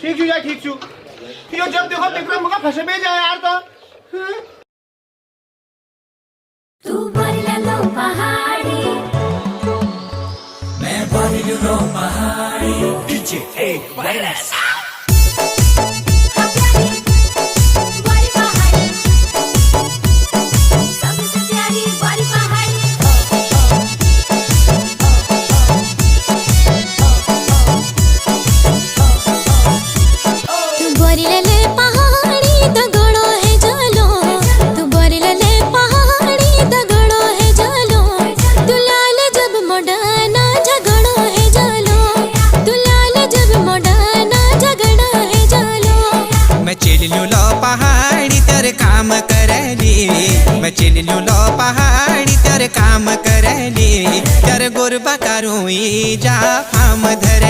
ठीक छु यार ठीक छु यो जब देखो विक्रम का फंसे में जाए यार तो तू बरला लो पहाड़ी मैं बरलू लो पहाड़ी डीजे ए वायरस बड़ी पहाड़ी सबसे प्यारी बड़ी पहाड़ी तू बरला ले पहाड़ी दगड़ो है जालो तू बरला ले पहाड़ी दगड़ो है जालो तू लाल जब मोडाना झगड़ो है जालो तू लाल जब मोडाना झगड़ो है जालो मैं चिल्लू लो पहाड़ी तेरे काम करली मैं चिल्लू लो पहाड़ी तेरे काम करली तेरे गुरबा करूँ जा फाम धरे